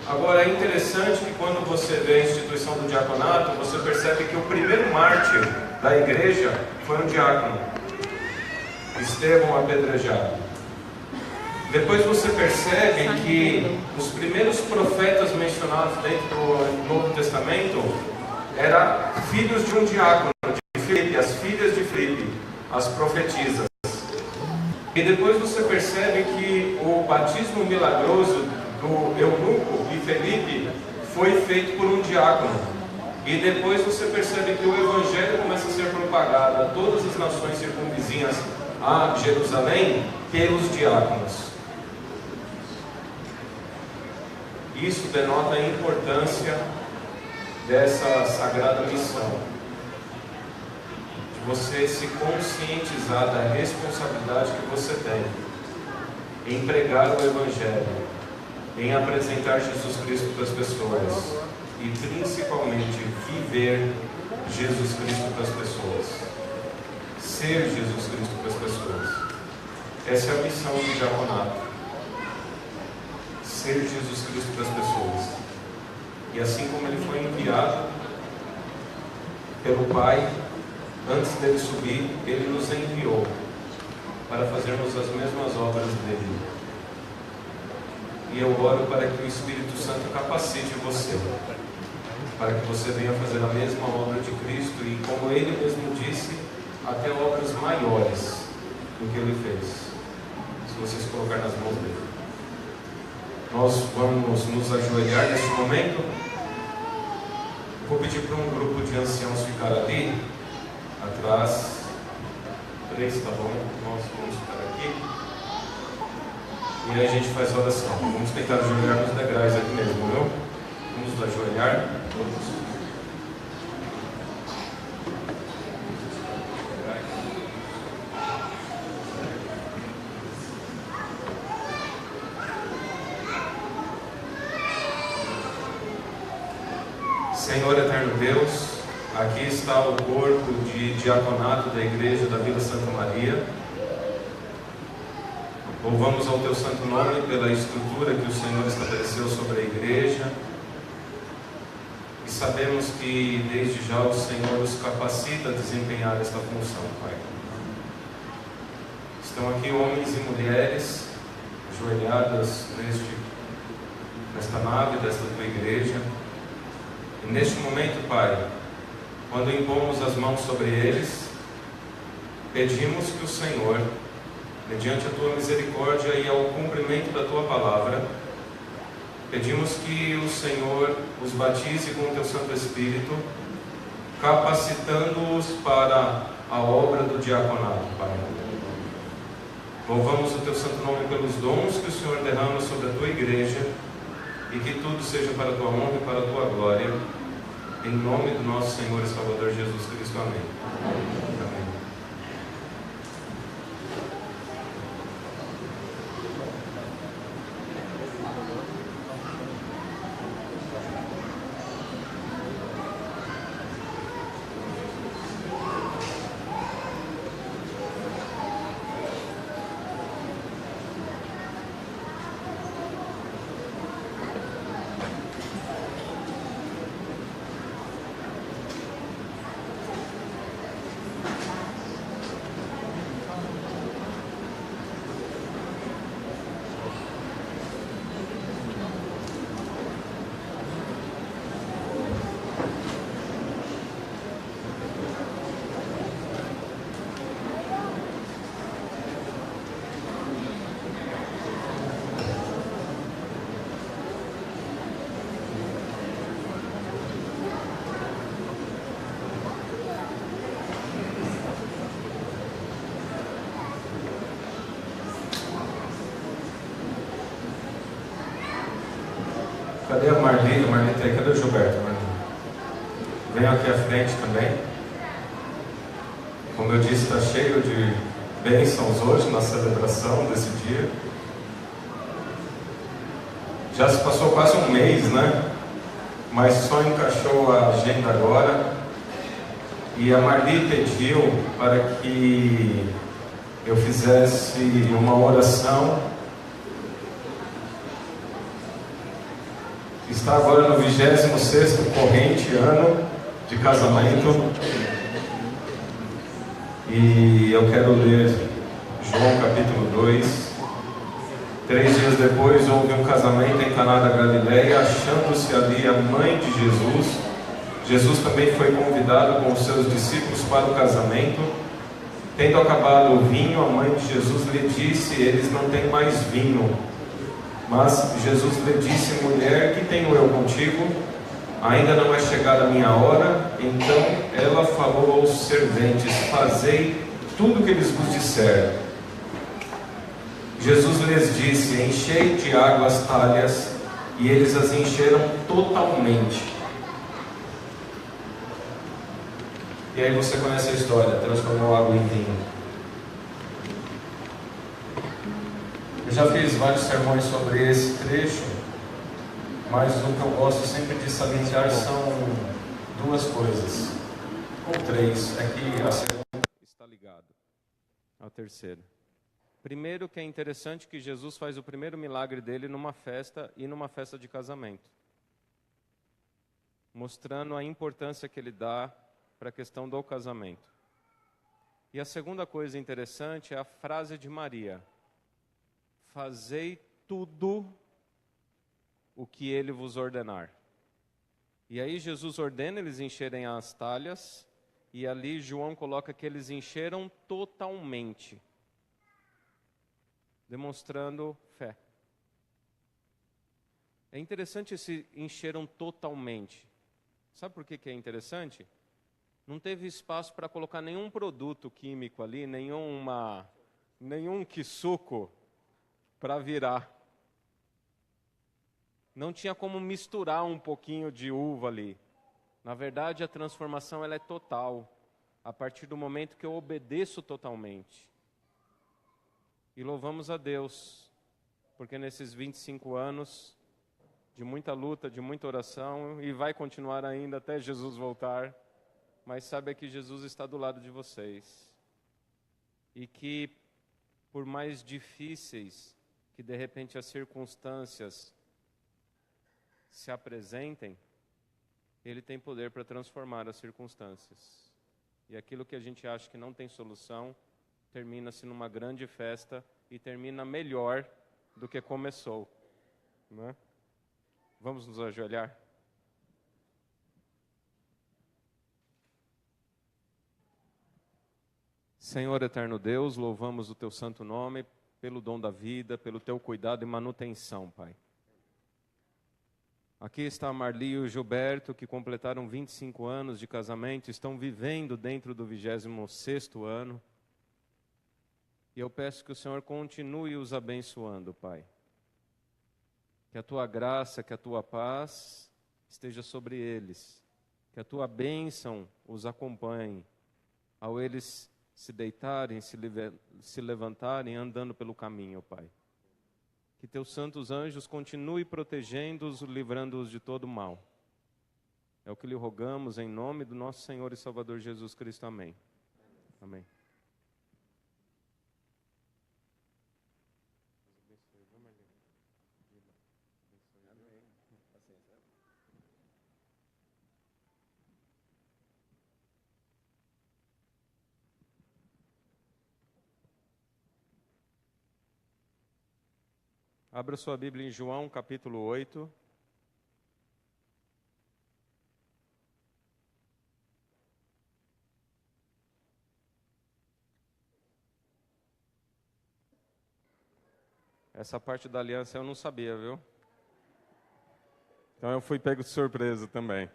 Agora é interessante que quando você vê a instituição do diaconato, você percebe que o primeiro mártir da igreja foi um diácono, Estevão apedrejado. Depois você percebe que os primeiros profetas mencionados dentro do Novo Testamento eram filhos de um diácono, de Filipe, as filhas de Filipe, as profetisas. E depois você percebe que o batismo milagroso do eunuco e Felipe foi feito por um diácono. E depois você percebe que o evangelho começa a ser propagado a todas as nações circunvizinhas a Jerusalém pelos diáconos. Isso denota a importância dessa sagrada missão, de você se conscientizar da responsabilidade que você tem em pregar o evangelho, em apresentar Jesus Cristo para as pessoas e principalmente viver Jesus Cristo para as pessoas, ser Jesus Cristo para as pessoas. Essa é a missão do diaconato, ser Jesus Cristo para as pessoas. E assim como ele foi enviado pelo Pai, antes dele subir, ele nos enviou para fazermos as mesmas obras dele. E eu oro para que o Espírito Santo capacite você, para que você venha fazer a mesma obra de Cristo e, como ele mesmo disse, até obras maiores do que ele fez, se você se colocar nas mãos dele. Nós vamos nos ajoelhar nesse momento. Vou pedir para um grupo de anciãos ficar ali atrás. 3, tá bom? Nós vamos ficar aqui. E aí a gente faz oração. Vamos tentar ajoelhar nos degraus aqui mesmo, viu? Vamos nos ajoelhar todos. Senhor eterno Deus, aqui está o corpo de diaconato da igreja da Vila Santa Maria. Louvamos ao teu santo nome pela estrutura que o Senhor estabeleceu sobre a igreja e sabemos que desde já o Senhor os capacita a desempenhar esta função, Pai. Estão aqui homens e mulheres ajoelhadas nesta nave desta tua igreja. E neste momento, Pai, quando impomos as mãos sobre eles, pedimos que o Senhor, mediante a tua misericórdia e ao cumprimento da tua palavra, pedimos que o Senhor os batize com o teu Santo Espírito, capacitando-os para a obra do diaconato, Pai. Louvamos o teu santo nome pelos dons que o Senhor derrama sobre a tua igreja e que tudo seja para a tua honra e para a tua glória. Em nome do nosso Senhor e Salvador Jesus Cristo. Amém. Amém. Cadê a Marli? A Marli está aí. Cadê o Gilberto? Venham aqui à frente também. Como eu disse, está cheio de bênçãos hoje na celebração desse dia. Já se passou quase um mês, né? Mas só encaixou a agenda agora. E a Marli pediu para que eu fizesse uma oração está agora no 26º corrente ano de casamento. E eu quero ler João capítulo 2. 3 dias depois houve um casamento em Caná da Galileia, achando-se ali a mãe de Jesus. Jesus também foi convidado com os seus discípulos para o casamento. Tendo acabado o vinho, a mãe de Jesus lhe disse: eles não têm mais vinho. Mas Jesus lhe disse: mulher, que tenho eu contigo? Ainda não é chegada a minha hora. Então ela falou aos serventes: fazei tudo o que eles vos disser. Jesus lhes disse: enchei de água as talhas, e eles as encheram totalmente. E aí você conhece a história, transformou água em vinho. Eu já fiz vários sermões sobre esse trecho, mas o que eu gosto sempre de salientar são duas coisas, ou três, é que a segunda está ligada à terceira. Primeiro, que é interessante que Jesus faz o primeiro milagre dele numa festa e numa festa de casamento, mostrando a importância que ele dá para a questão do casamento. E a segunda coisa interessante é a frase de Maria: fazei tudo o que ele vos ordenar. E aí Jesus ordena eles encherem as talhas, e ali João coloca que eles encheram totalmente, demonstrando fé. É interessante esse encheram totalmente. Sabe por que é interessante? Não teve espaço para colocar nenhum produto químico ali, nenhum quisuco para virar. Não tinha como misturar um pouquinho de uva ali. Na verdade, a transformação ela é total, a partir do momento que eu obedeço totalmente. E louvamos a Deus, porque nesses 25 anos de muita luta, de muita oração, e vai continuar ainda até Jesus voltar, mas saiba que Jesus está do lado de vocês. E que, por mais difíceis que de repente as circunstâncias se apresentem, Ele tem poder para transformar as circunstâncias. E aquilo que a gente acha que não tem solução, termina-se numa grande festa e termina melhor do que começou. Né? Vamos nos ajoelhar? Senhor eterno Deus, louvamos o Teu santo nome pelo dom da vida, pelo Teu cuidado e manutenção, Pai. Aqui está a Marli e o Gilberto, que completaram 25 anos de casamento, estão vivendo dentro do 26º ano. E eu peço que o Senhor continue os abençoando, Pai. Que a Tua graça, que a Tua paz esteja sobre eles. Que a Tua bênção os acompanhe, ao eles se deitarem, se levantarem, andando pelo caminho, Pai. Que Teus santos anjos continuem protegendo-os, livrando-os de todo mal. É o que lhe rogamos em nome do nosso Senhor e Salvador Jesus Cristo. Amém. Amém. Abra sua Bíblia em João, capítulo 8. Essa parte da aliança eu não sabia, viu? Então eu fui pego de surpresa também.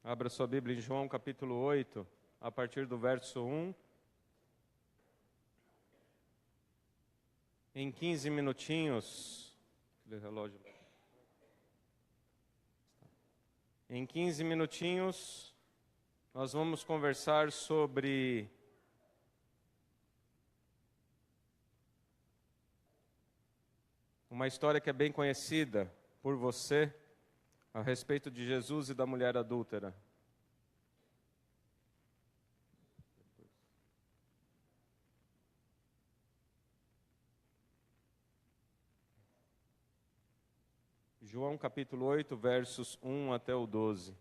Abra sua Bíblia em João capítulo 8, a partir do verso 1. Em 15 minutinhos, em 15 minutinhos, nós vamos conversar sobre uma história que é bem conhecida por você, a respeito de Jesus e da mulher adúltera. João capítulo 8, versos 1 até o 12.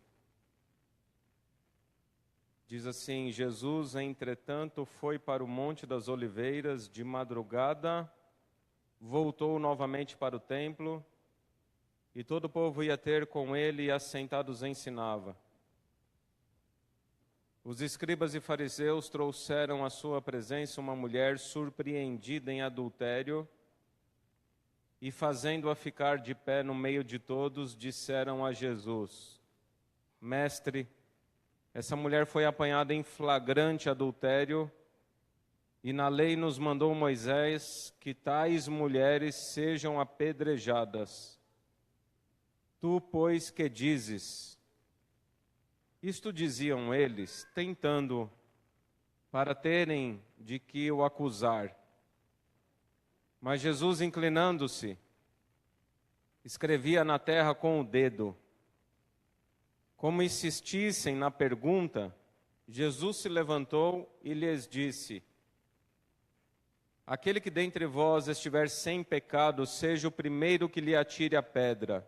Diz assim: Jesus, entretanto, foi para o Monte das Oliveiras de madrugada, voltou novamente para o templo, e todo o povo ia ter com ele e assentados ensinava. Os escribas e fariseus trouxeram à sua presença uma mulher surpreendida em adultério, e fazendo-a ficar de pé no meio de todos, disseram a Jesus: Mestre, essa mulher foi apanhada em flagrante adultério, e na lei nos mandou Moisés que tais mulheres sejam apedrejadas. Tu, pois, que dizes? Isto diziam eles, tentando, para terem de que o acusar. Mas Jesus, inclinando-se, escrevia na terra com o dedo. Como insistissem na pergunta, Jesus se levantou e lhes disse: Aquele que dentre vós estiver sem pecado, seja o primeiro que lhe atire a pedra.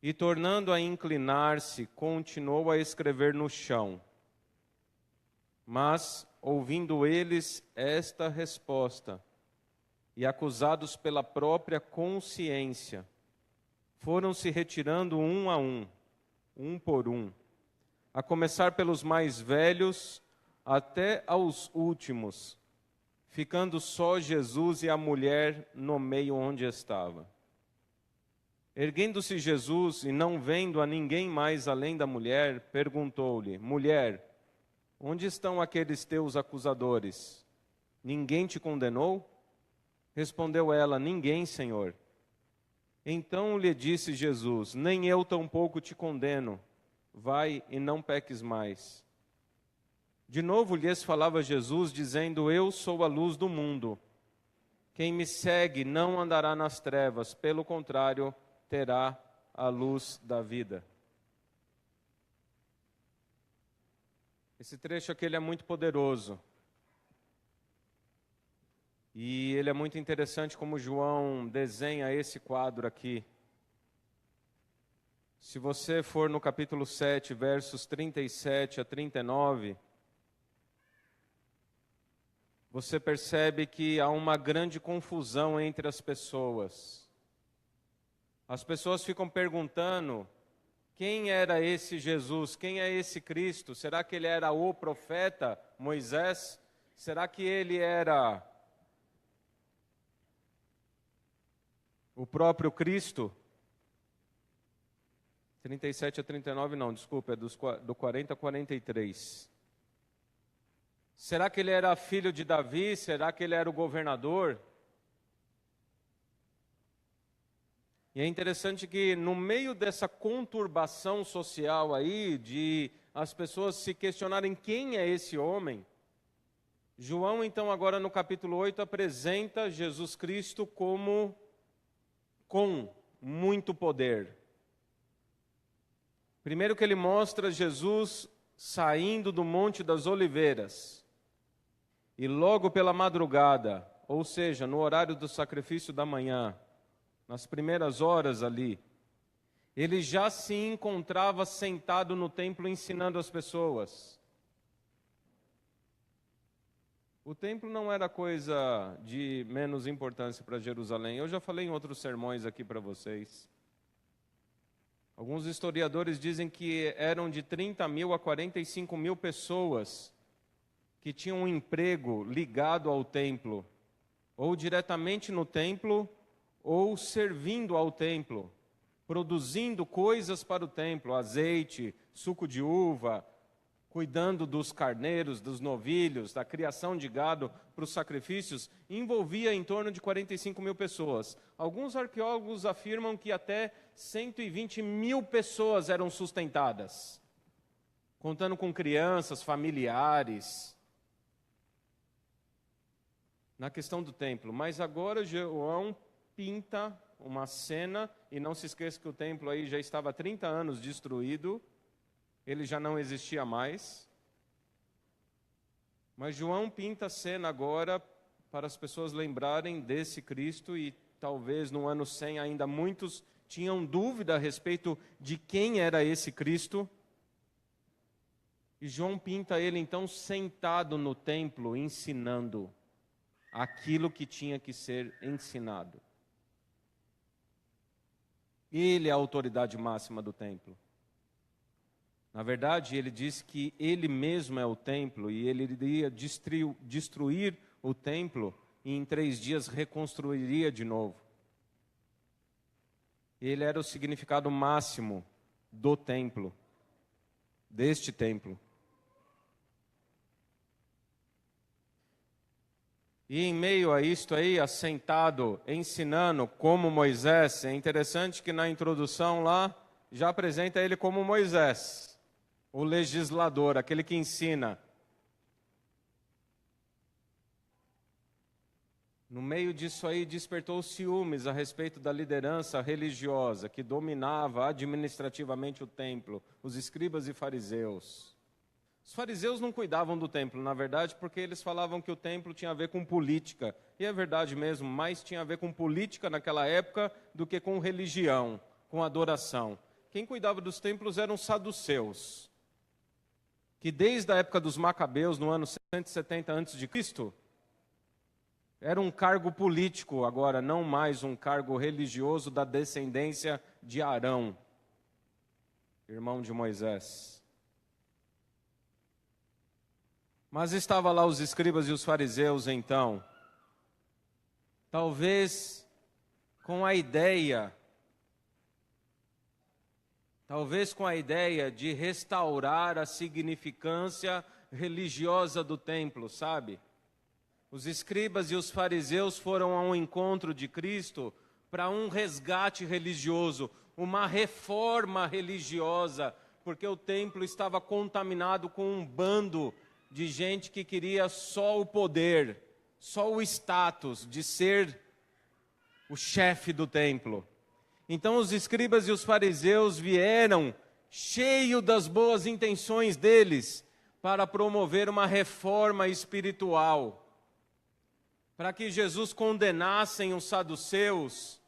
E tornando a inclinar-se, continuou a escrever no chão. Mas, ouvindo eles esta resposta, e acusados pela própria consciência, foram se retirando um por um, a começar pelos mais velhos até aos últimos, ficando só Jesus e a mulher no meio onde estava. Erguendo-se Jesus e não vendo a ninguém mais além da mulher, perguntou-lhe: Mulher, onde estão aqueles teus acusadores? Ninguém te condenou? Respondeu ela: Ninguém, Senhor. Então lhe disse Jesus: Nem eu tampouco te condeno. Vai e não peques mais. De novo lhes falava Jesus, dizendo: Eu sou a luz do mundo. Quem me segue não andará nas trevas, pelo contrário, terá a luz da vida. Esse trecho aqui ele é muito poderoso. E ele é muito interessante como João desenha esse quadro aqui. Se você for no capítulo 7, versos 37 a 39, você percebe que há uma grande confusão entre as pessoas. As pessoas ficam perguntando: quem era esse Jesus? Quem é esse Cristo? Será que ele era o profeta Moisés? Será que ele era o próprio Cristo? 37 a 39 não, desculpa, é do 40 a 43. Será que ele era filho de Davi? Será que ele era o governador? E é interessante que no meio dessa conturbação social aí, de as pessoas se questionarem quem é esse homem, João então agora no capítulo 8 apresenta Jesus Cristo com muito poder. Primeiro que ele mostra Jesus saindo do Monte das Oliveiras, e logo pela madrugada, ou seja, no horário do sacrifício da manhã, nas primeiras horas ali, ele já se encontrava sentado no templo ensinando as pessoas. O templo não era coisa de menos importância para Jerusalém. Eu já falei em outros sermões aqui para vocês. Alguns historiadores dizem que eram de 30 mil a 45 mil pessoas que tinham um emprego ligado ao templo, ou diretamente no templo, ou servindo ao templo, produzindo coisas para o templo, azeite, suco de uva, cuidando dos carneiros, dos novilhos, da criação de gado para os sacrifícios, envolvia em torno de 45 mil pessoas. Alguns arqueólogos afirmam que até 120 mil pessoas eram sustentadas, contando com crianças, familiares, na questão do templo. Mas agora João pinta uma cena, e não se esqueça que o templo aí já estava há 30 anos destruído, ele já não existia mais. Mas João pinta a cena agora para as pessoas lembrarem desse Cristo, e talvez no ano 100 ainda muitos tinham dúvida a respeito de quem era esse Cristo. E João pinta ele então sentado no templo, ensinando aquilo que tinha que ser ensinado. Ele é a autoridade máxima do templo. Na verdade, ele diz que ele mesmo é o templo e ele iria destruir o templo e em 3 dias reconstruiria de novo. Ele era o significado máximo do templo, deste templo. E em meio a isto aí, assentado, ensinando como Moisés, é interessante que na introdução lá, já apresenta ele como Moisés, o legislador, aquele que ensina. No meio disso aí, despertou ciúmes a respeito da liderança religiosa que dominava administrativamente o templo, os escribas e fariseus. Os fariseus não cuidavam do templo, na verdade, porque eles falavam que o templo tinha a ver com política. E é verdade mesmo, mais tinha a ver com política naquela época do que com religião, com adoração. Quem cuidava dos templos eram os saduceus, que desde a época dos Macabeus, no ano 170 a.C., era um cargo político agora, não mais um cargo religioso da descendência de Arão, irmão de Moisés. Mas estavam lá os escribas e os fariseus então, talvez com a ideia de restaurar a significância religiosa do templo, sabe? Os escribas e os fariseus foram ao encontro de Cristo para um resgate religioso, uma reforma religiosa, porque o templo estava contaminado com um bando de gente que queria só o poder, só o status de ser o chefe do templo. Então os escribas e os fariseus vieram, cheio das boas intenções deles, para promover uma reforma espiritual, para que Jesus condenassem os saduceus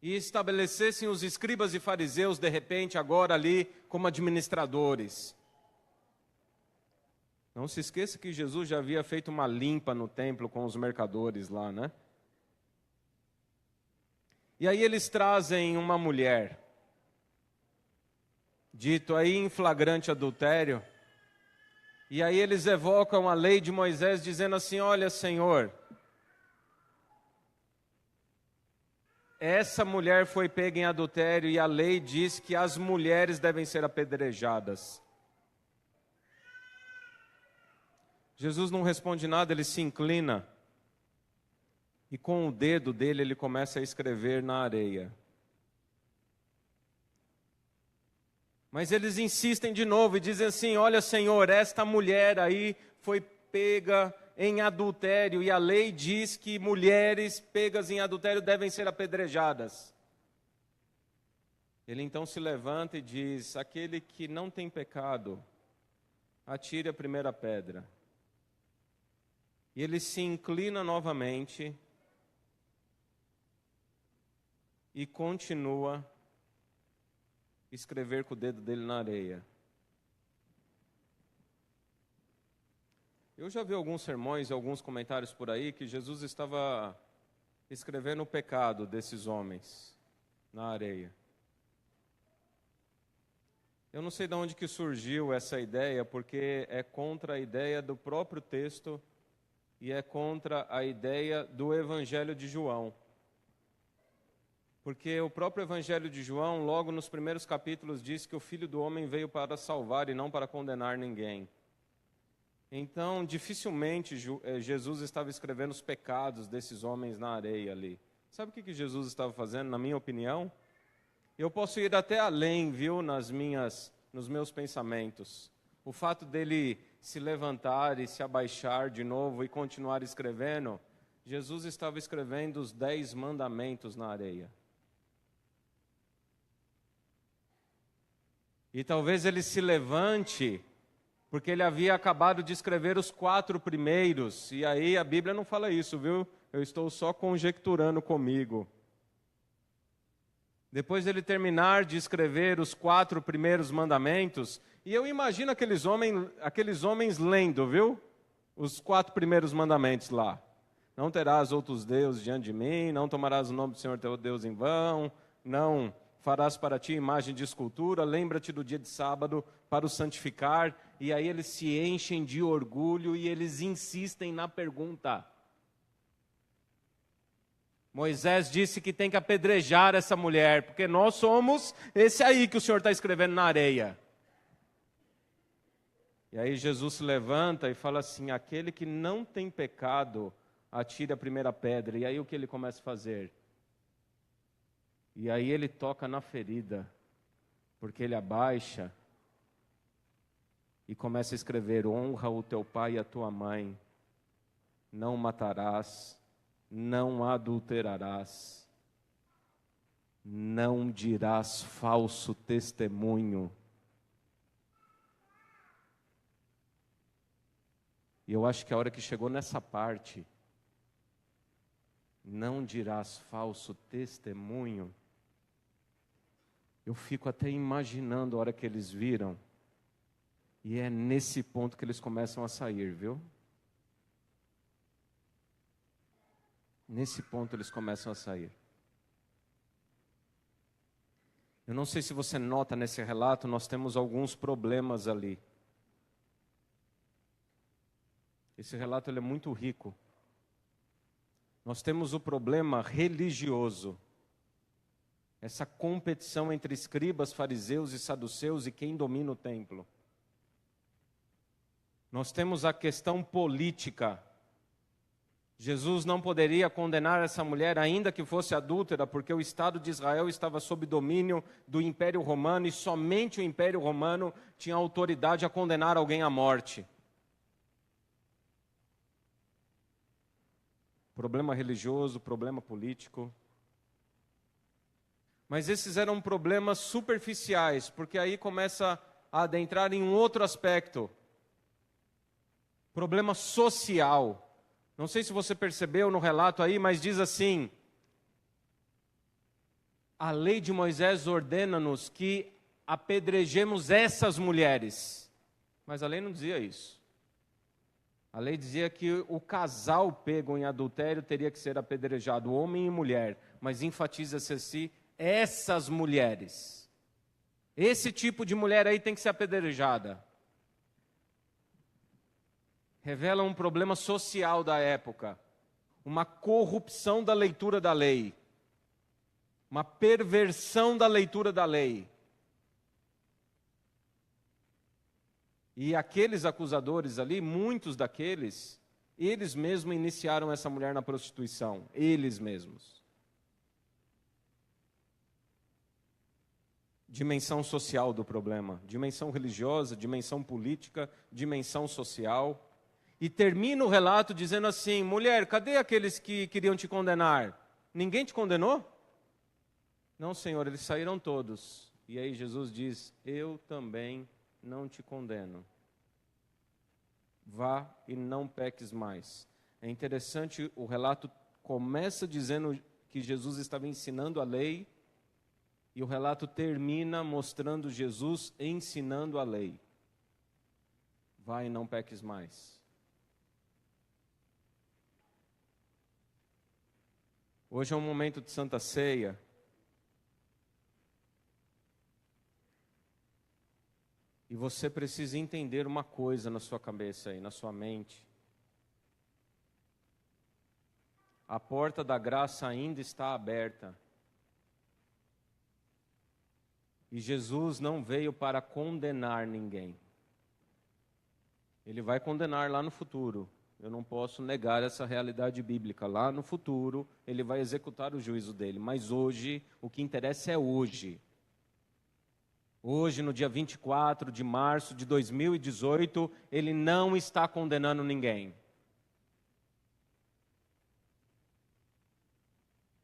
e estabelecessem os escribas e fariseus, de repente, agora ali, como administradores. Não se esqueça que Jesus já havia feito uma limpa no templo com os mercadores lá, né? E aí eles trazem uma mulher, dito aí em flagrante adultério, e aí eles evocam a lei de Moisés dizendo assim: olha, Senhor, essa mulher foi pega em adultério e a lei diz que as mulheres devem ser apedrejadas. Jesus não responde nada, ele se inclina e com o dedo dele ele começa a escrever na areia. Mas eles insistem de novo e dizem assim: olha, Senhor, esta mulher aí foi pega em adultério e a lei diz que mulheres pegas em adultério devem ser apedrejadas. Ele então se levanta e diz: aquele que não tem pecado, atire a primeira pedra. E ele se inclina novamente e continua a escrever com o dedo dele na areia. Eu já vi alguns sermões e alguns comentários por aí que Jesus estava escrevendo o pecado desses homens na areia. Eu não sei de onde que surgiu essa ideia, porque é contra a ideia do próprio texto e é contra a ideia do Evangelho de João. Porque o próprio Evangelho de João, logo nos primeiros capítulos, diz que o Filho do Homem veio para salvar e não para condenar ninguém. Então, dificilmente Jesus estava escrevendo os pecados desses homens na areia ali. Sabe o que Jesus estava fazendo, na minha opinião? Eu posso ir até além, viu, nos meus pensamentos. O fato dele se levantar e se abaixar de novo e continuar escrevendo, Jesus estava escrevendo os 10 mandamentos na areia. E talvez ele se levante, porque ele havia acabado de escrever os 4 primeiros, e aí a Bíblia não fala isso, viu? Eu estou só conjecturando comigo. Depois dele terminar de escrever os 4 primeiros mandamentos, e eu imagino aqueles homens lendo, viu? Os 4 primeiros mandamentos lá. Não terás outros deuses diante de mim, não tomarás o nome do Senhor teu Deus em vão, não farás para ti imagem de escultura, lembra-te do dia de sábado para o santificar. E aí eles se enchem de orgulho e eles insistem na pergunta. Moisés disse que tem que apedrejar essa mulher, porque nós somos esse aí que o Senhor está escrevendo na areia. E aí Jesus se levanta e fala assim, aquele que não tem pecado, atire a primeira pedra. E aí o que ele começa a fazer? E aí ele toca na ferida, porque ele abaixa e começa a escrever, honra o teu pai e a tua mãe, não matarás, não adulterarás, não dirás falso testemunho. E eu acho que a hora que chegou nessa parte, não dirás falso testemunho, eu fico até imaginando a hora que eles viram, e é nesse ponto que eles começam a sair, viu? Nesse ponto eles começam a sair. Eu não sei se você nota nesse relato, nós temos alguns problemas ali. Esse relato ele é muito rico. Nós temos o problema religioso. Essa competição entre escribas, fariseus e saduceus e quem domina o templo. Nós temos a questão política. Jesus não poderia condenar essa mulher ainda que fosse adúltera, porque o Estado de Israel estava sob domínio do Império Romano e somente o Império Romano tinha autoridade a condenar alguém à morte. Problema religioso, problema político. Mas esses eram problemas superficiais, porque aí começa a adentrar em um outro aspecto. Problema social. Não sei se você percebeu no relato aí, mas diz assim: a lei de Moisés ordena-nos que apedrejemos essas mulheres. Mas a lei não dizia isso. A lei dizia que o casal pego em adultério teria que ser apedrejado, homem e mulher. Mas enfatiza-se assim, essas mulheres. Esse tipo de mulher aí tem que ser apedrejada. Revela um problema social da época, uma corrupção da leitura da lei, uma perversão da leitura da lei. E aqueles acusadores ali, muitos daqueles, eles mesmos iniciaram essa mulher na prostituição, eles mesmos. Dimensão social do problema, dimensão religiosa, dimensão política, dimensão social. E termina o relato dizendo assim: mulher, cadê aqueles que queriam te condenar? Ninguém te condenou? Não, Senhor, eles saíram todos. E aí Jesus diz: eu também não te condeno. Vá e não peques mais. É interessante, o relato começa dizendo que Jesus estava ensinando a lei, e o relato termina mostrando Jesus ensinando a lei. Vá e não peques mais. Hoje é um momento de Santa Ceia. E você precisa entender uma coisa na sua cabeça aí, na sua mente. A porta da graça ainda está aberta. E Jesus não veio para condenar ninguém. Ele vai condenar lá no futuro. Eu não posso negar essa realidade bíblica. Lá no futuro, ele vai executar o juízo dele. Mas hoje, o que interessa é hoje. Hoje, no dia 24 de março de 2018, ele não está condenando ninguém.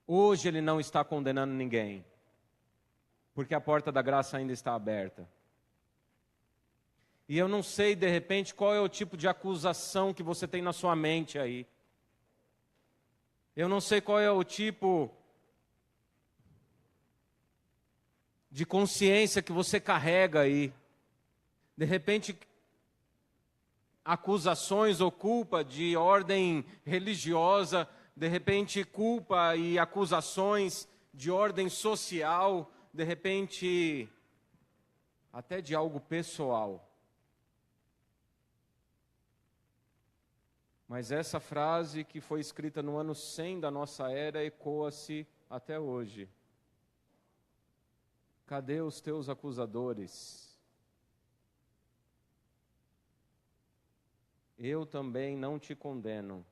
Hoje Ele não está condenando ninguém, porque a porta da graça ainda está aberta. E eu não sei, de repente, qual é o tipo de acusação que você tem na sua mente aí. Eu não sei qual é o tipo de consciência que você carrega aí. De repente, acusações ou culpa de ordem religiosa, de repente culpa e acusações de ordem social, de repente até de algo pessoal. Mas essa frase que foi escrita no ano 100 da nossa era ecoa-se até hoje. Cadê os teus acusadores? Eu também não te condeno.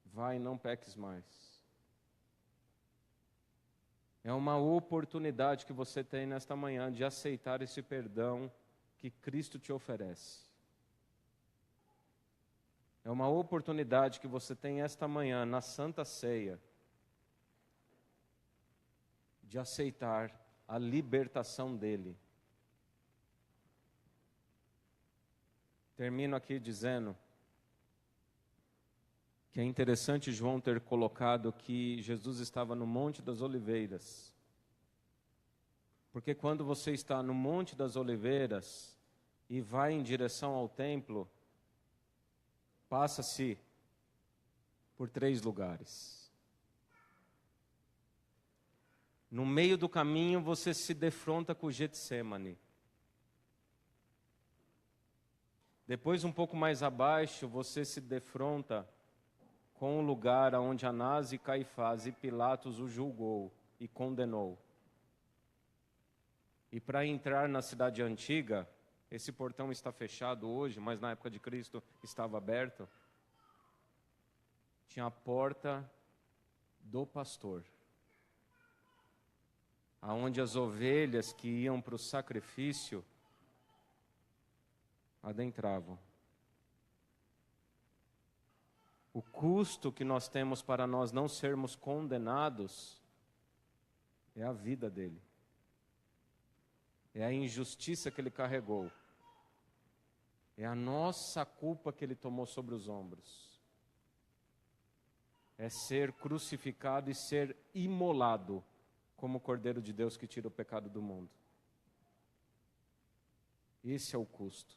Vai, não peques mais. É uma oportunidade que você tem nesta manhã de aceitar esse perdão que Cristo te oferece. É uma oportunidade que você tem esta manhã na Santa Ceia de aceitar a libertação dele. Termino aqui dizendo que é interessante João ter colocado que Jesus estava no Monte das Oliveiras. Porque quando você está no Monte das Oliveiras e vai em direção ao templo, passa-se por 3 lugares. No meio do caminho você se defronta com o Getsêmani. Depois, um pouco mais abaixo, você se defronta com o lugar onde Anás e Caifás e Pilatos o julgou e condenou. E para entrar na cidade antiga, esse portão está fechado hoje, mas na época de Cristo estava aberto. Tinha a porta do pastor, aonde as ovelhas que iam para o sacrifício adentravam. O custo que nós temos para nós não sermos condenados é a vida dele. É a injustiça que ele carregou. É a nossa culpa que ele tomou sobre os ombros. É ser crucificado e ser imolado como o Cordeiro de Deus que tira o pecado do mundo. Esse é o custo.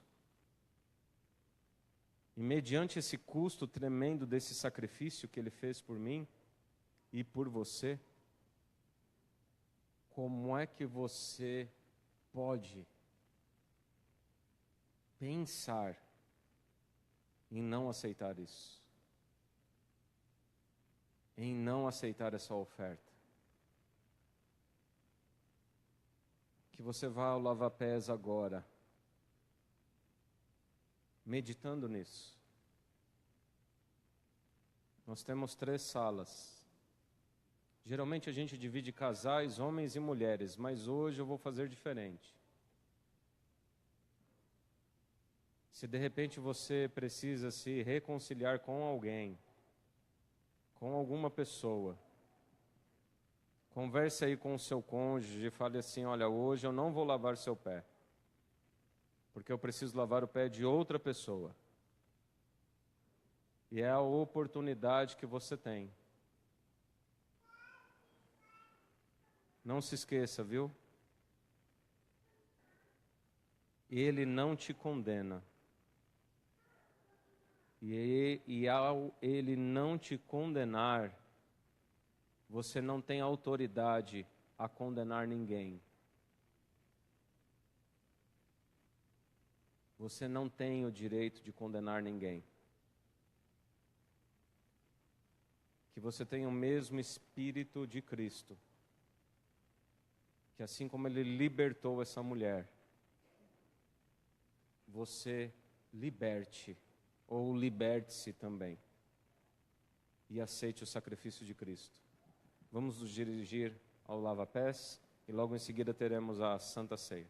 E mediante esse custo tremendo desse sacrifício que ele fez por mim e por você, como é que você pode pensar em não aceitar isso? Em não aceitar essa oferta? Que você vá ao lava-pés agora, meditando nisso. Nós temos 3 salas. Geralmente a gente divide casais, homens e mulheres, mas hoje eu vou fazer diferente. Se de repente você precisa se reconciliar com alguém, com alguma pessoa, converse aí com o seu cônjuge e fale assim: olha, hoje eu não vou lavar seu pé, porque eu preciso lavar o pé de outra pessoa. E é a oportunidade que você tem. Não se esqueça, viu? Ele não te condena. E ao ele não te condenar, você não tem autoridade a condenar ninguém. Você não tem o direito de condenar ninguém. Que você tenha o mesmo espírito de Cristo. Que assim como Ele libertou essa mulher, você liberte ou liberte-se também. E aceite o sacrifício de Cristo. Vamos nos dirigir ao lava-pés e logo em seguida teremos a Santa Ceia.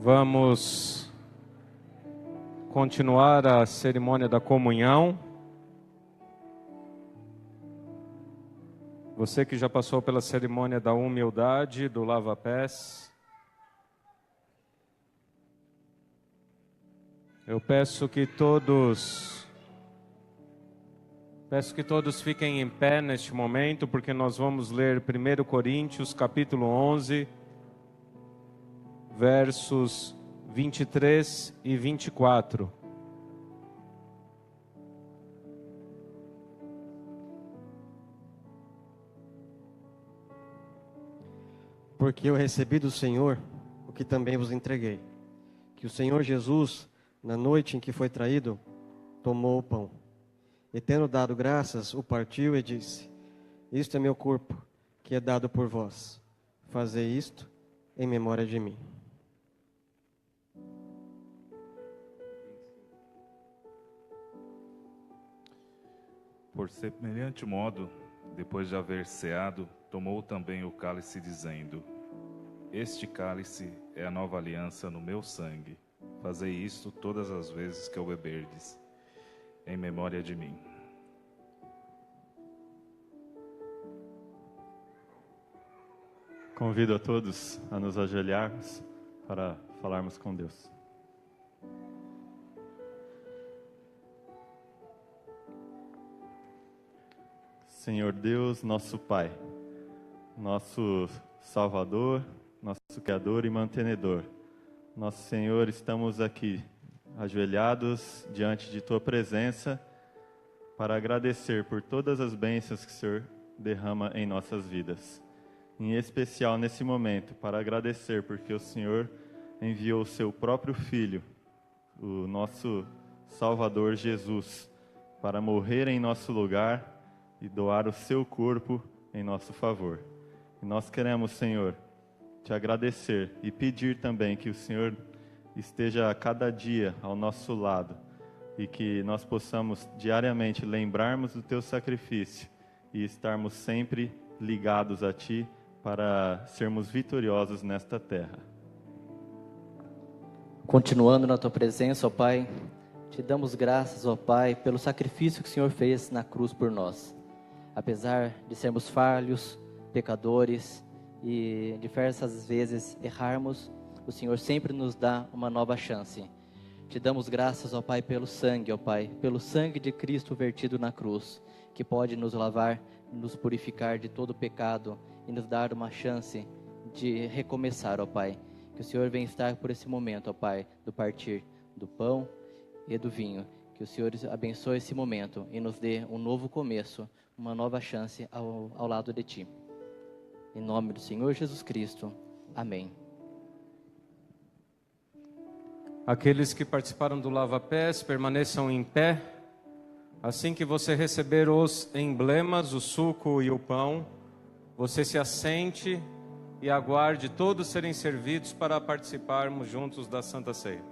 Vamos continuar a cerimônia da comunhão. Você que já passou pela cerimônia da humildade, do lava-pés, eu peço que todos fiquem em pé neste momento, porque nós vamos ler 1 Coríntios, capítulo 11, versos 23 e 24. Porque eu recebi do Senhor o que também vos entreguei, que o Senhor Jesus, na noite em que foi traído, tomou o pão, e tendo dado graças, o partiu e disse: Isto é meu corpo, que é dado por vós. Fazei isto em memória de mim. Por semelhante modo, depois de haver ceado, tomou também o cálice, dizendo: Este cálice é a nova aliança no meu sangue. Fazei isto todas as vezes que o beberdes, em memória de mim. Convido a todos a nos ajoelharmos para falarmos com Deus. Senhor Deus, nosso Pai, nosso Salvador, nosso Criador e Mantenedor, nosso Senhor, estamos aqui ajoelhados diante de Tua presença para agradecer por todas as bênçãos que o Senhor derrama em nossas vidas. Em especial nesse momento, para agradecer porque o Senhor enviou o Seu próprio Filho, o nosso Salvador Jesus, para morrer em nosso lugar e doar o Seu corpo em nosso favor. E nós queremos, Senhor, Te agradecer e pedir também que o Senhor esteja a cada dia ao nosso lado e que nós possamos diariamente lembrarmos do Teu sacrifício e estarmos sempre ligados a Ti para sermos vitoriosos nesta terra. Continuando na Tua presença, ó Pai, Te damos graças, ó Pai, pelo sacrifício que o Senhor fez na cruz por nós. Apesar de sermos falhos, pecadores e diversas vezes errarmos, o Senhor sempre nos dá uma nova chance. Te damos graças, ó Pai, pelo sangue, ó Pai, pelo sangue de Cristo vertido na cruz, que pode nos lavar, nos purificar de todo pecado e nos dar uma chance de recomeçar, ó Pai. Que o Senhor venha estar por esse momento, ó Pai, do partir do pão e do vinho. Que o Senhor abençoe esse momento e nos dê um novo começo, uma nova chance ao lado de Ti. Em nome do Senhor Jesus Cristo. Amém. Aqueles que participaram do lava-pés, permaneçam em pé. Assim que você receber os emblemas, o suco e o pão, você se assente e aguarde todos serem servidos para participarmos juntos da Santa Ceia.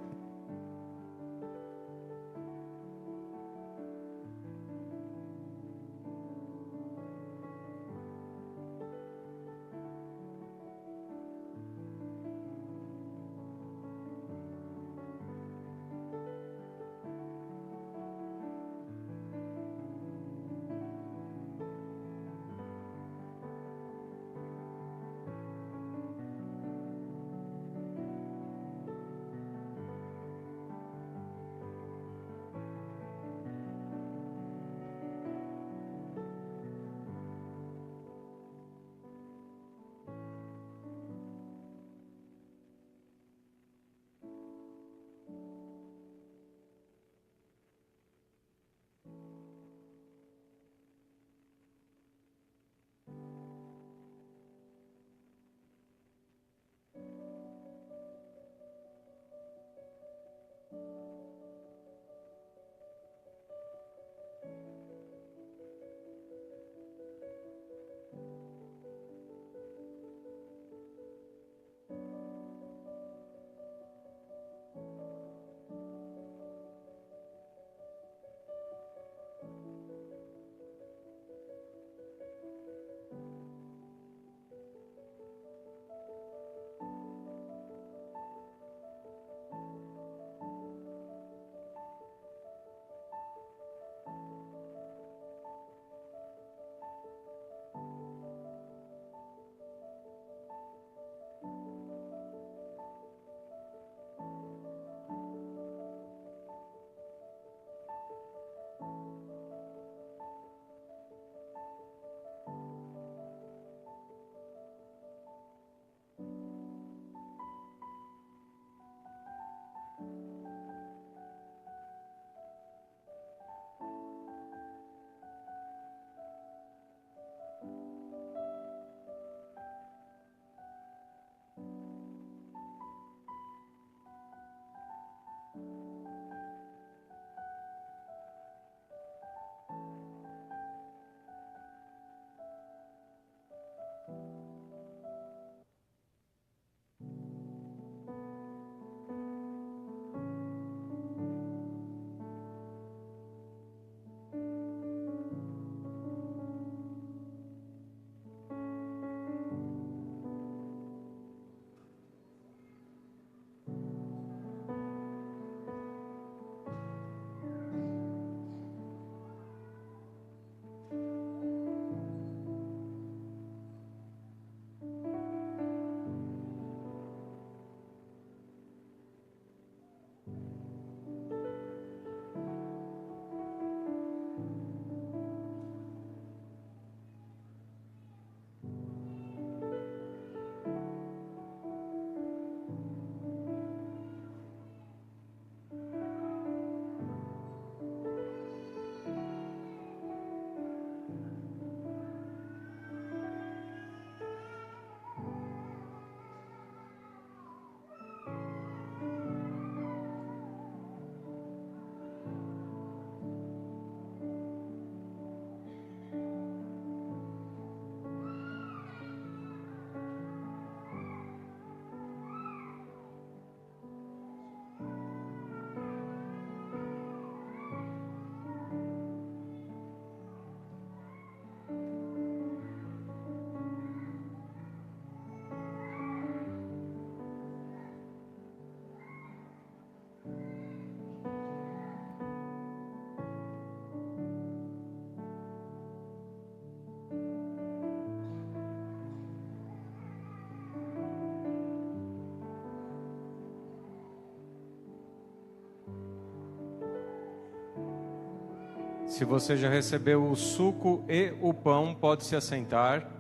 Se você já recebeu o suco e o pão, pode se assentar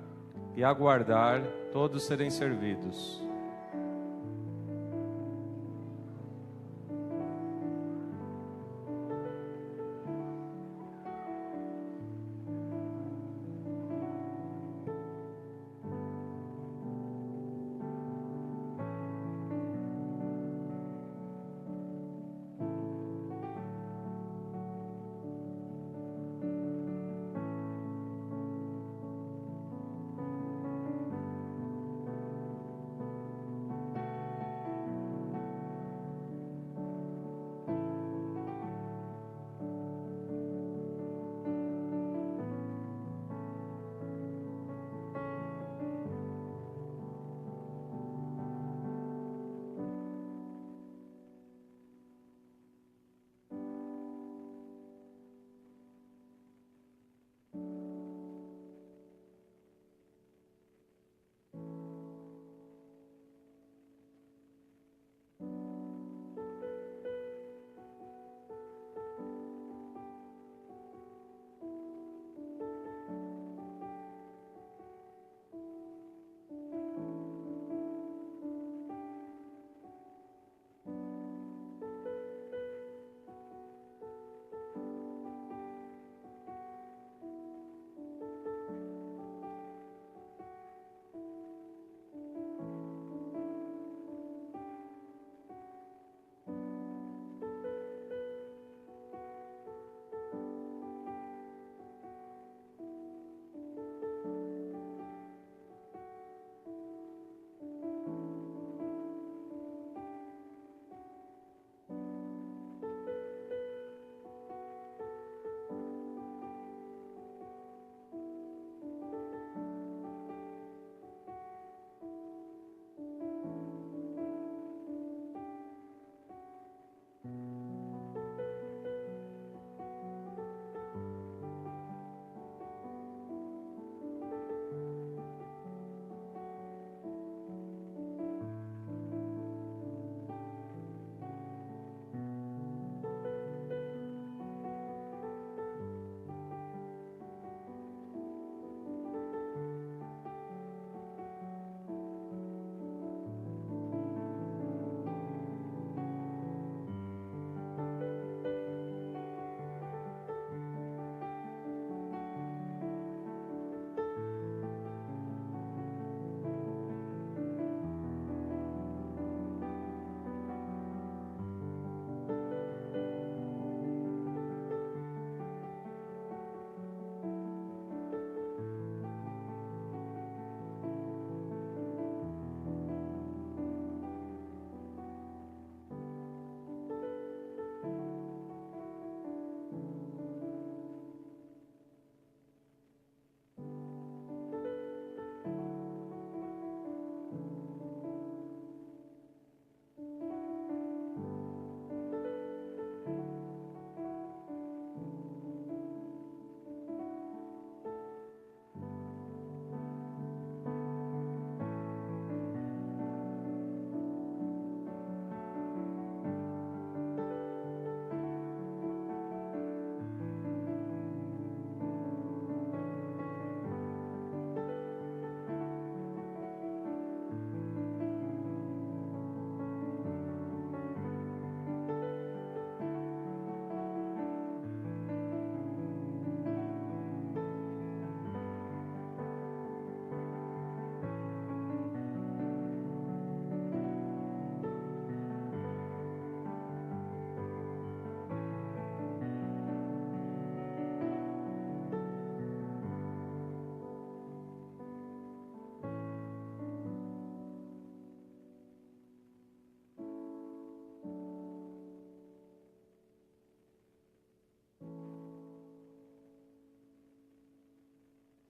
e aguardar todos serem servidos.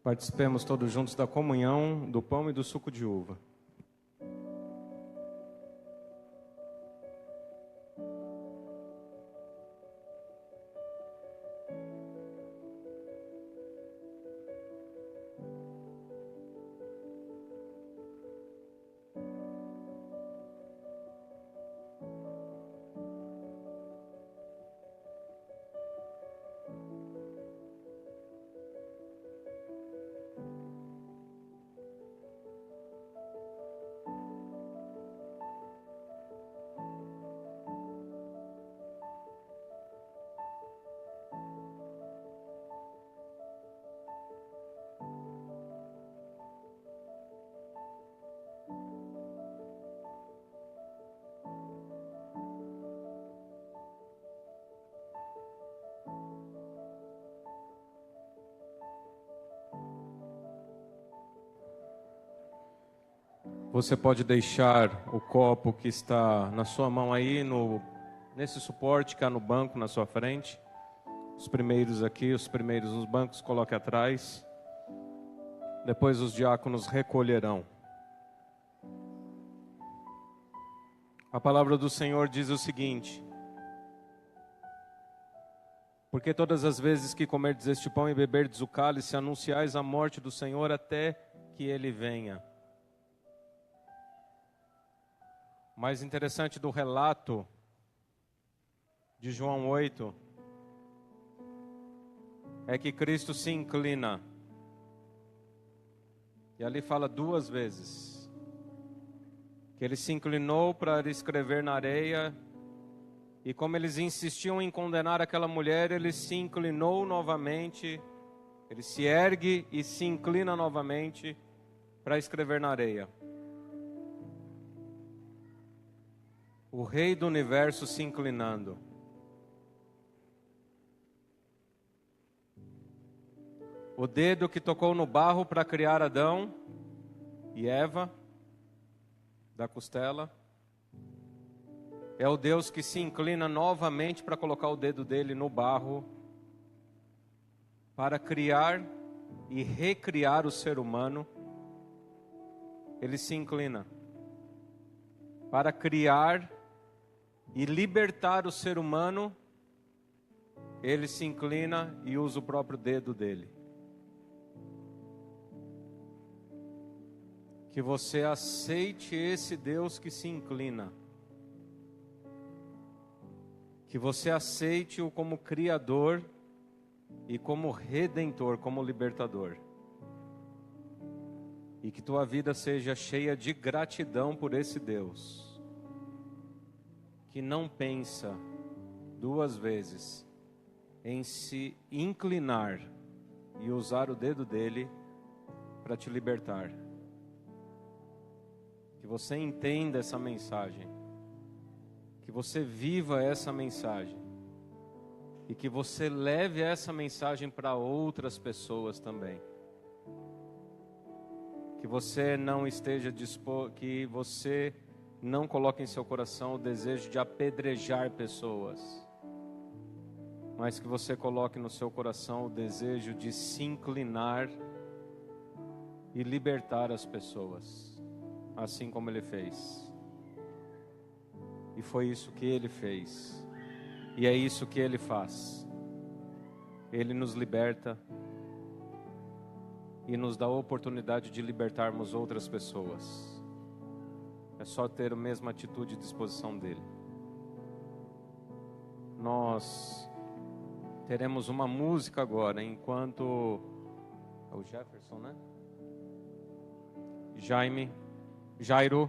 Participemos todos juntos da comunhão, do pão e do suco de uva. Você pode deixar o copo que está na sua mão aí, nesse suporte que há no banco na sua frente. Os primeiros aqui, os primeiros nos bancos, coloque atrás. Depois os diáconos recolherão. A palavra do Senhor diz o seguinte: porque todas as vezes que comerdes este pão e beberdes o cálice, anunciais a morte do Senhor até que Ele venha. O mais interessante do relato de João 8 é que Cristo se inclina. E ali fala 2 vezes que Ele se inclinou para escrever na areia. E como eles insistiam em condenar aquela mulher, Ele se inclinou novamente. Ele se ergue e se inclina novamente para escrever na areia. O Rei do Universo se inclinando. O dedo que tocou no barro para criar Adão e Eva da costela é o Deus que se inclina novamente para colocar o dedo dele no barro para criar e recriar o ser humano. Ele se inclina para criar e libertar o ser humano. Ele se inclina e usa o próprio dedo dele. Que você aceite esse Deus que se inclina. Que você aceite-o como Criador e como Redentor, como Libertador. E que tua vida seja cheia de gratidão por esse Deus, que não pensa 2 vezes em se inclinar e usar o dedo dele para te libertar. Que você entenda essa mensagem, que você viva essa mensagem e que você leve essa mensagem para outras pessoas também. Que você não esteja que você não coloque em seu coração o desejo de apedrejar pessoas, mas que você coloque no seu coração o desejo de se inclinar e libertar as pessoas, assim como Ele fez. E foi isso que Ele fez, e é isso que Ele faz. Ele nos liberta e nos dá a oportunidade de libertarmos outras pessoas. É só ter a mesma atitude e disposição dele. Nós teremos uma música agora, enquanto é o Jefferson, né? Jairo.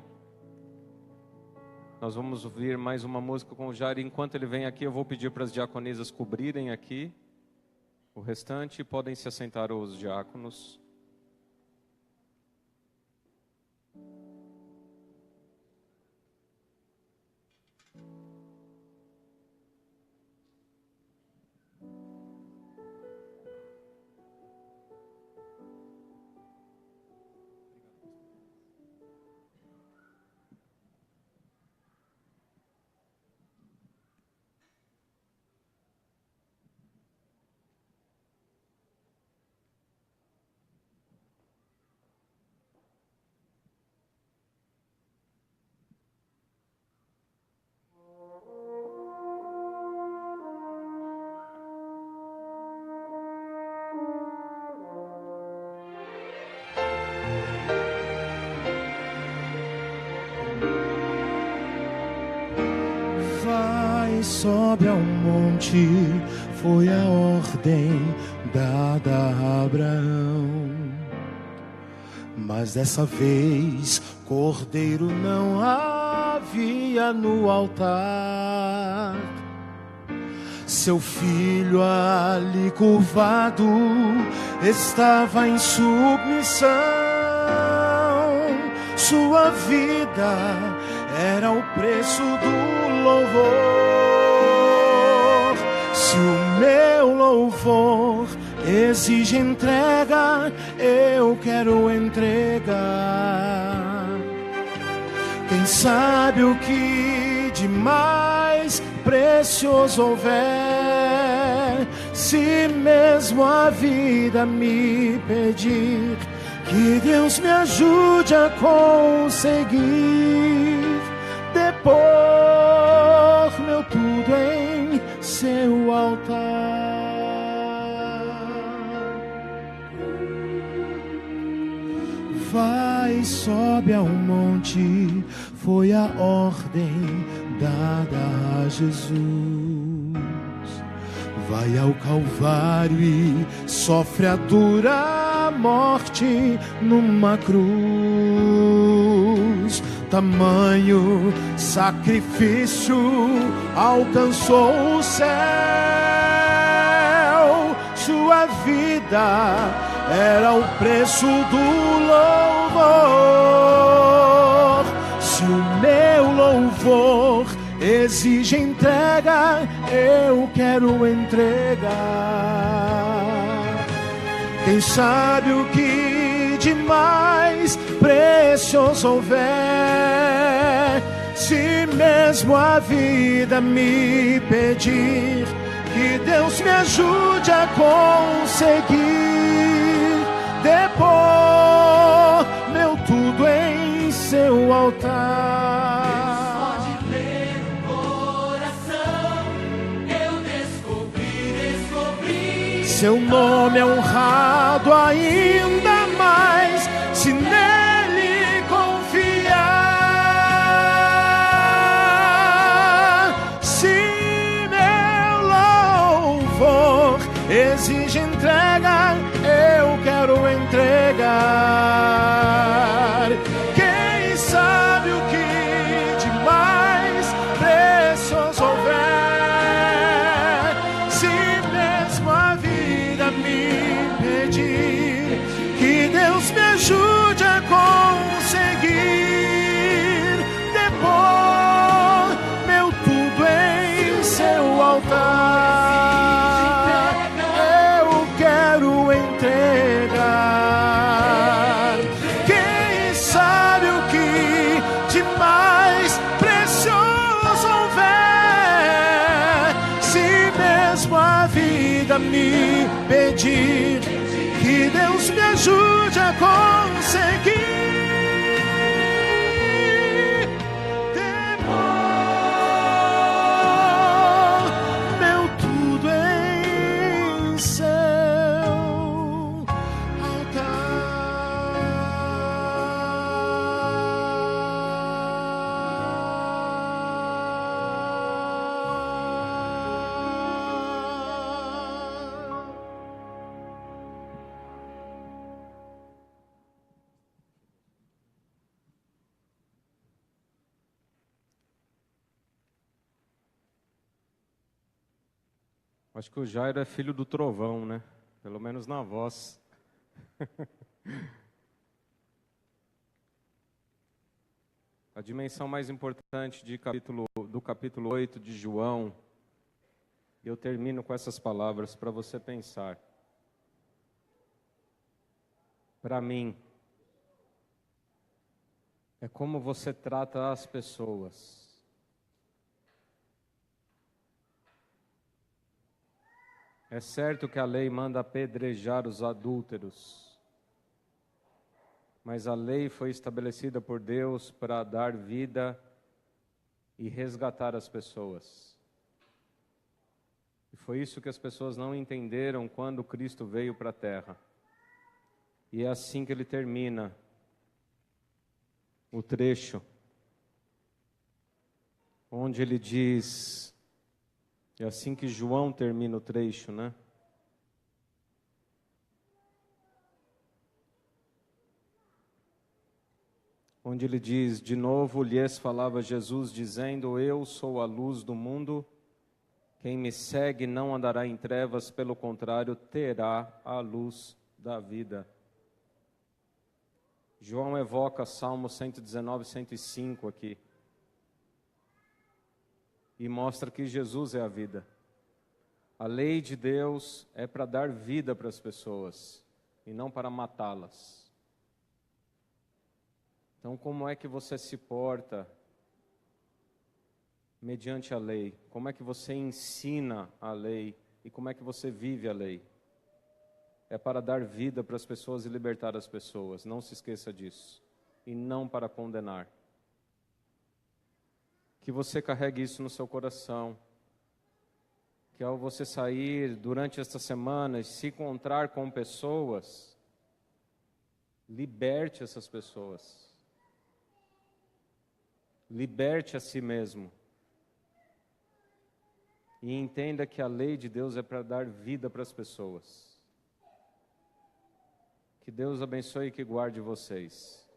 Nós vamos ouvir mais uma música com o Jairo. Enquanto ele vem aqui, eu vou pedir para as diaconisas cobrirem aqui o restante. Podem se assentar os diáconos. Sobe ao monte, foi a ordem dada a Abraão. Mas dessa vez, cordeiro não havia no altar. Seu filho ali curvado estava em submissão. Sua vida era o preço do louvor. Se o meu louvor exige entrega, eu quero entregar. sabe o que de mais precioso houver, se mesmo a vida me pedir, que Deus me ajude a conseguir depor meu tudo em seu altar. Vai, sobe ao monte, foi a ordem dada a Jesus. Vai ao Calvário e sofre a dura morte numa cruz. Tamanho sacrifício alcançou o céu. Sua vida era o preço do louvor. Se o meu louvor exige entrega, eu quero entregar. Quem sabe o que de mais precioso houver, se mesmo a vida me pedir, que Deus me ajude a conseguir depor meu tudo em seu altar. Pode ver o coração, eu descobri. Seu nome é honrado ainda mais, se nele confiar. Se meu louvor exige entrega, eu quero entregar. Quem sabe o que de mais precioso houver, se mesmo a vida me pedir, que Deus me ajude a conseguir depor meu tudo em seu altar. Eu quero entregar. Quem sabe o que de mais precioso houver, se mesmo a vida me pedir, que Deus me ajude a conseguir depor meu tudo em seu altar. Acho que o Jairo é filho do trovão, né? Pelo menos na voz. A dimensão mais importante do capítulo 8 de João, eu termino com essas palavras para você pensar. Para mim, é como você trata as pessoas. É certo que a lei manda apedrejar os adúlteros, mas a lei foi estabelecida por Deus para dar vida e resgatar as pessoas. E foi isso que as pessoas não entenderam quando Cristo veio para a terra. E é assim que ele termina o trecho, onde ele diz... É assim que João termina o trecho, né? Onde ele diz, de novo lhes falava Jesus, dizendo, eu sou a luz do mundo, quem me segue não andará em trevas, pelo contrário, terá a luz da vida. João evoca Salmo 119, 105 aqui. E mostra que Jesus é a vida. A lei de Deus é para dar vida para as pessoas e não para matá-las. Então, como é que você se porta mediante a lei? Como é que você ensina a lei e como é que você vive a lei? É para dar vida para as pessoas e libertar as pessoas, não se esqueça disso. E não para condenar. Que você carregue isso no seu coração. Que ao você sair durante esta semana e se encontrar com pessoas, liberte essas pessoas. Liberte a si mesmo. E entenda que a lei de Deus é para dar vida para as pessoas. Que Deus abençoe e que guarde vocês.